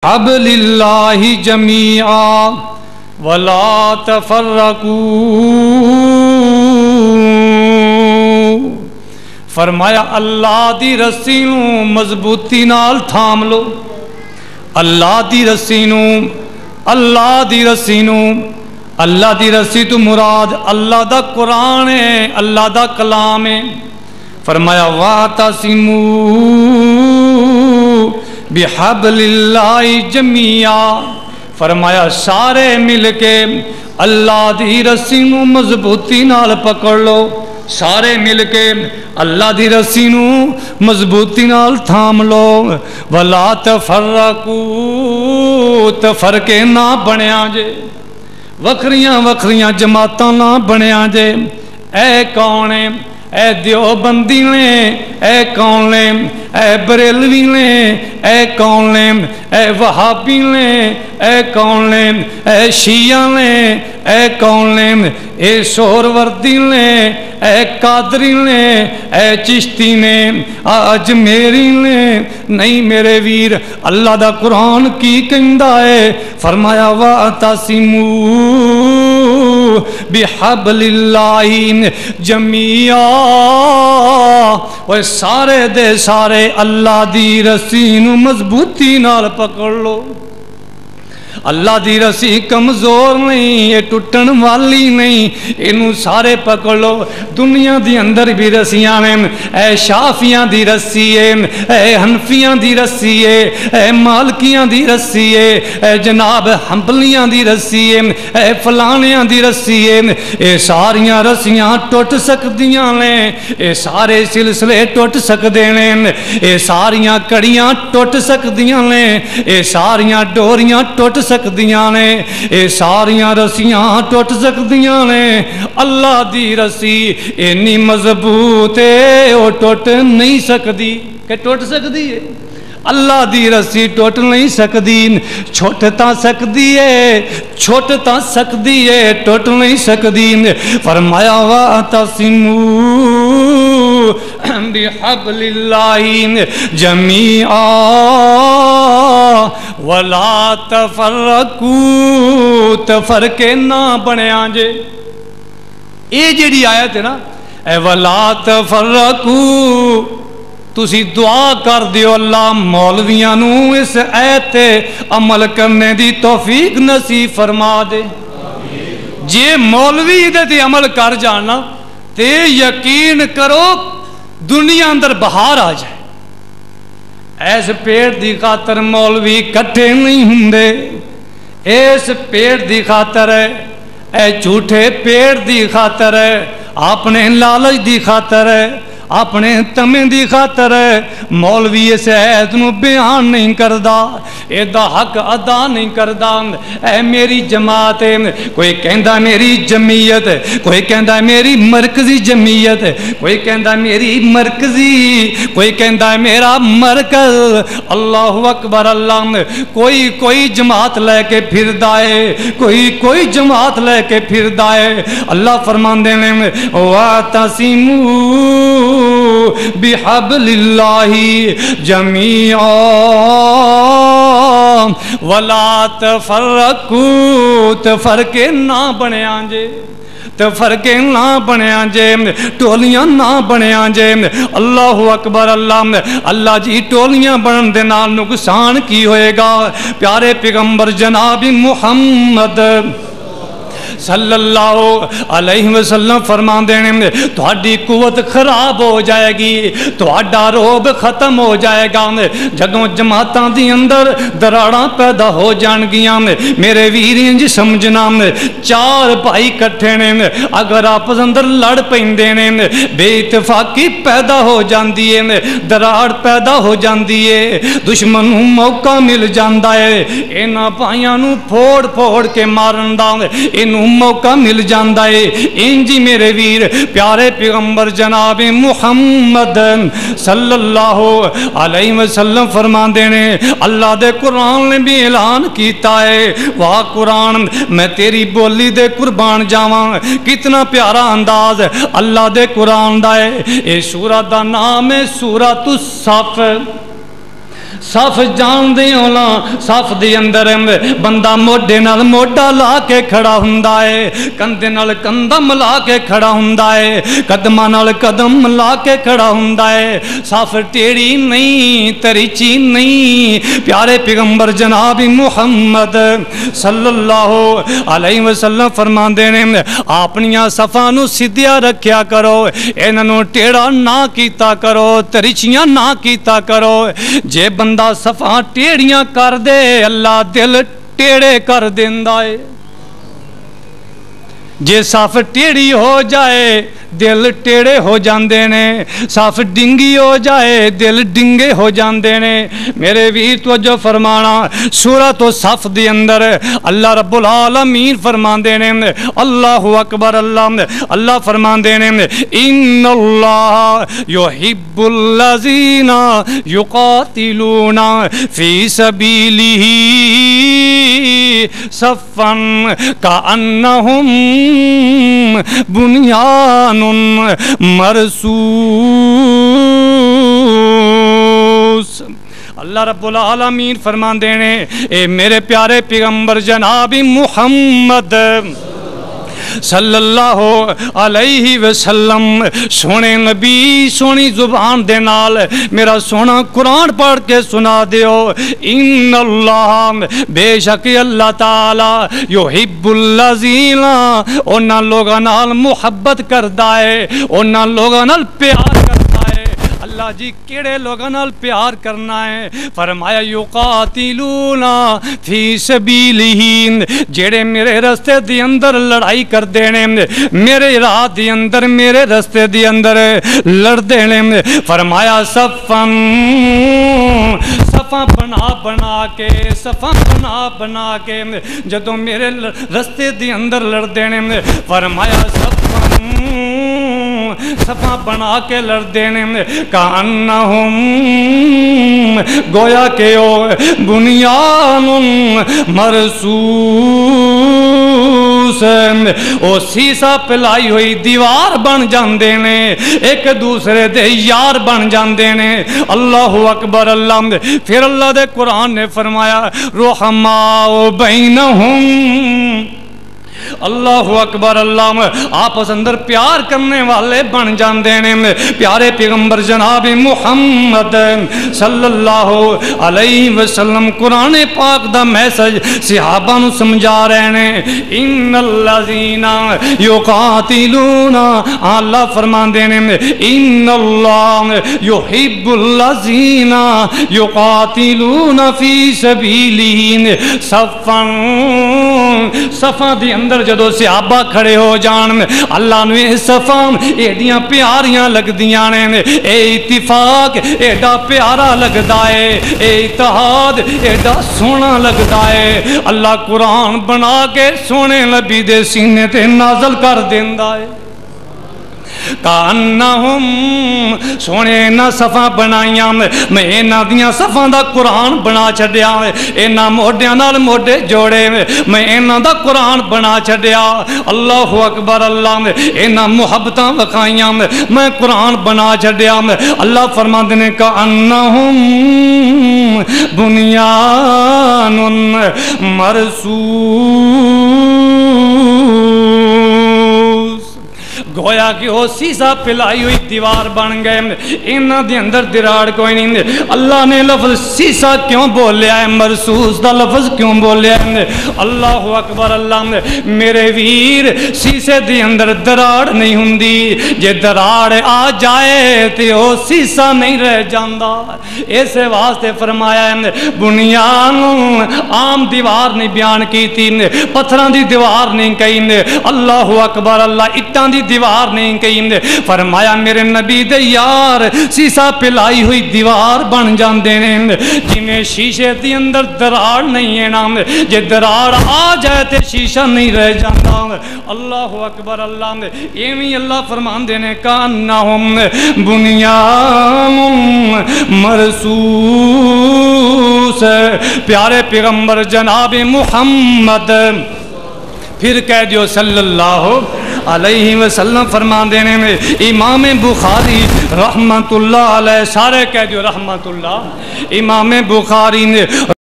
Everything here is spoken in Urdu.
حبل اللہ جمیعا ولا تفرقوا، فرمایا اللہ دی رسی نو مضبوطی نال تھام لو، اللہ دی رسی نو، اللہ دی رسی نو، اللہ دی رسی تو مراد اللہ دا قرآن ہے، اللہ دا کلام ہے۔ فرمایا وَاعْتَصِمُوا بِحَبْلِ اللَّهِ جَمِيعًا، فرمایا سارے مل کے اللہ دی رسی نو مضبوطی نال پکڑ لو، سارے مل کے اللہ دی رسی نو مضبوطی نال تھام لو، وَلَا تَفَرَّقُوا، تفرقے نہ بنیا جے، وکھریاں وکھریاں جماعتاں نہ بنیا جے۔ اے کون ہے؟ اے دیوبندی نے، اے کون نے؟ اے بریلوی نے، اے کون نے؟ اے وہابی نے، اے کون نے؟ اے شیعہ نے، اے کون نے؟ اے سہروردی نے، اے قادری نے، اے چشتی نے، اجمیری نے، نہیں میرے ویر، اللہ دا قرآن کی کہندا ہے؟ فرمایا وَاعْتَصِمُوا بِحَبْلِ اللَّهِ جَمِيعًا، وہ سارے دے سارے اللہ دی رسی نو مضبوطی نال پکڑ لو۔ اللہ دی رسی کمزور نہیں، یہ ٹوٹن والی نہیں، انہوں سارے پکڑ لو۔ دنیا دی اندر بھی رسیاں نے، اے شافیاں دی رسی ہے، اے حنفیاں دی رسی ہے، اے مالکیاں دی رسی ہے، اے جناب حنبلیاں دی رسی ہے، اے فلانیاں دی رسی ہے۔ اے ساریاں رسیاں ٹوٹ سکدیاں نے، اے سارے سلسلے ٹوٹ سکدے نے، اے ساریاں کڑیاں ٹوٹ سکدیاں نے، اے ساریاں ڈوریاں ٹوٹ سکدیاں نے، اے ساریاں رسیاں ٹوٹ سکدیاں نے۔ اللہ دی رسی اینی مضبوط ہے، وہ ٹوٹ نہیں سکدی، کہ ٹوٹ سکدی ہے؟ اللہ دی رسی ٹوٹ نہیں سکدی، چھوٹ تا سکدی ہے، چھوٹ تا سکدی ہے، ٹوٹ نہیں سکدی۔ فرمایا وَاعْتَصِمُوا بِحَبْلِ اللَّهِ جَمِيعًا وَلَا تَفَرَّقُوا، تفرقے نہ بنیا جے۔ یہ جیڑی آیت ہے نا، اے وَلَا تَفَرَّقُوا، تُسی دعا کر دیو اللہ مولویاں نو اس آیت تے عمل کرنے دی توفیق نصیب فرما دے۔ جے مولوی دے تے عمل کر جانا تے یقین کرو دنیا اندر بہار آ جائے۔ ایس پیڑ دی خاطر مولوی کٹھے نہیں ہندے، ایس پیڑ دی خاطر ہے، اے جھوٹے پیڑ دی خاطر ہے، اپنے لالچ دی خاطر ہے، اپنے تمے دی خاطر ہے، مولوی اس عید نو بیان نہیں کردا، اے دا حق ادا نہیں کردا۔ اے میری جماعت، کوئی کہندا میری جمعیت، کوئی کہندا میری مرکزی جمعیت، کوئی کہندا میری مرکزی، کوئی کہندا میرا مرکز۔ اللہ اکبر اللہ، کوئی جماعت لے کے پھردا ہے، کوئی جماعت لے کے پھردا ہے۔ اللہ فرماندے نے وَاعْتَصِمُوا بِحَبْلِ اللَّهِ جَمِيعًا وَلَا تَفَرَّقُوا، تفرقے نہ بنیا جے، تفرقے نہ بنیا جے، ٹولیاں نہ بنیا جے۔ اللہ اکبر اللہ، اللہ جی ٹولیاں بنن دے نال نقصان کی ہوئے گا؟ پیارے پیغمبر جناب محمد صلی اللہ علیہ وسلم فرما دینے تھوڑی قوت خراب ہو جائے گی، تھوڑا روب ختم ہو جائے گا۔ جدوں جماعتاں دی اندر دراڑاں پیدا ہو جان گیاں، میرے ویریں جی سمجھنا چار بھائی کٹھے نے، اگر آپس اندر لڑ پیندے نے بے اتفاقی پیدا ہو جاندی ہے، دراڑ پیدا ہو جاندی ہے، دشمن نوں موقع مل جاندا ہے انہاں بھائیاں نوں پھوڑ پھوڑ کے مارن دا، انہوں موقع مل جاندا ہے۔ انجی میرے ویر پیارے پیغمبر جناب محمد صلی اللہ علیہ وسلم فرما دینے، اللہ دے قرآن نے بھی اعلان کیتا ہے، واہ قرآن میں تیری بولی دے قربان جاواں، کتنا پیارا انداز اللہ دے قرآن دا ہے۔ اے سورہ دا نام ہے سورۃ الصف۔ صف جان دے ہونا صف دے اندر بندہ موڈے نال موڈا لا کے کھڑا ہوندا ہے کندھے نال کندھا ملا کے کھڑا ہوندا ہے قدماں نال قدم ملا کے کھڑا ہوندا ہے صف ٹیڑھی نہیں تریچی نہیں پیارے پیغمبر جناب محمد صلی اللہ علیہ وسلم فرماندے نے اپنیاں صفاں نو سیدھا رکھیا کرو انہاں نو ٹیڑھا نہ کیتا کرو تریچیاں نہ کیتا کرو جے بندہ صفاں ٹیڑیاں کر دے اللہ دل ٹیڑے کر دیندا ہے جے صف ٹیڑھی ہو جائے دل ٹیڑے ہو جاندے نے صف ڈنگی ہو جائے دل ڈنگے ہو جاندے نے میرے ویر توجہ فرمانا سورۃ الصف دے اندر اللہ رب العالمین فرماندے نے اللہ اکبر اللہ فرماندے نے ان اللہ یحب الذین یقاتلون فی سبیلہ صفا کأنہم بنیان مرصوص اللہ رب العالمین فرماندے نے اے میرے پیارے پیغمبر جناب محمد صلی اللہ علیہ وسلم سونے نبی سونی زبان دے نال میرا سونا قرآن پڑھ کے سنا دیو ان اللہ بے شک اللہ تعالی یحب الذین انہاں لوگاں نال محبت کردا ہے انہاں لوگاں نال پیار کردا ہے اللہ جی کیڑے لوگاں نال پیار کرنا ہے فرمایا یقاتلون فی سبیلہ جڑے میرے رستے دی اندر لڑائی کر دینے میرے راہ دی اندر میرے رستے دی اندر لڑ دینے فرمایا صفاں بنا کے جدوں میرے رستے دی اندر لڑ دینے فرمایا صفاں بنا کے لڑ دینے کانہم گویا کہ او بنیان مرصوص او سیسا پلائی ہوئی دیوار بن جاندے نے ایک دوسرے دے یار بن جاندے نے اللہ اکبر اللہ پھر اللہ دے قرآن نے فرمایا رحماء بینہم اللہ اکبر اللہ آپس اندر پیار کرنے والے بن جاندے نے پیارے پیغمبر جناب محمد صلی اللہ علیہ وسلم قرآن پاک دا میسج صحابہ نو سمجھا رہے ہیں ان الذین یقاتلون اللہ فرماندے نے ان اللہ یحب الذین یقاتلون فی سبیلہ صفاں دی اندر جدو صحابہ کھڑے ہو جان اللہ نے صفاں ایڈیاں پیاریاں لگ دیاں نے اے اتفاق ایڈا پیارا لگدا ہے اے اتحاد ایڈا سونا لگدا ہے اللہ قرآن بنا کے سونے نبی دے سینے تے نازل کر دیندا ہے کانہم سونے اینا صفاں بنائیاں میں اینا دیاں صفاں دا قرآن بنا چھڑیا اینا موڈیاں نال موڈے جوڑے میں اینا دا قرآن بنا چھڑیا اللہ اکبر اللہ اینا محبتاں وکھائیاں میں قرآن بنا چھڑیا اللہ فرماندے نے کانہم بنیان مرصوص گویا کہ وہ سیسا پلائی ہوئی دیوار بن گئے انہاں دے اندر دراڑ کوئی نہیں اللہ نے لفظ سیسا کیوں بولیا ہے مرصوص دا لفظ کیوں بولیا ہے اللہ اکبر اللہ میرے ویر سیسے دے اندر دراڑ نہیں ہوندی جے دراڑ آ جائے تے وہ سیسا نہیں رہ جاندا ایسے واسطے فرمایا ہے بنیان عام دیوار نہیں بیان کی تھی پتھراں دی دیوار نہیں کہی اللہ اکبر اللہ اٹاں دی دیوار نہیں کہیں فرمایا میرے نبی دے یار سیسا پلائی ہوئی دیوار بن جاندے نے جنہیں شیشے دی اندر دراڑ نہیں ہے نام جے دراڑ آ جائے تے شیشہ نہیں رہ جاندا اللہ اکبر اللہ ایویں اللہ فرمان دینے کانہم بنیان مرصوص پیارے پیغمبر جناب محمد پھر کہہ دیو صلی اللہ علیہ وسلم فرما دینے میں امام بخاری رحمت اللہ علیہ، سارے کہہ دیو رحمت اللہ، امام بخاری نے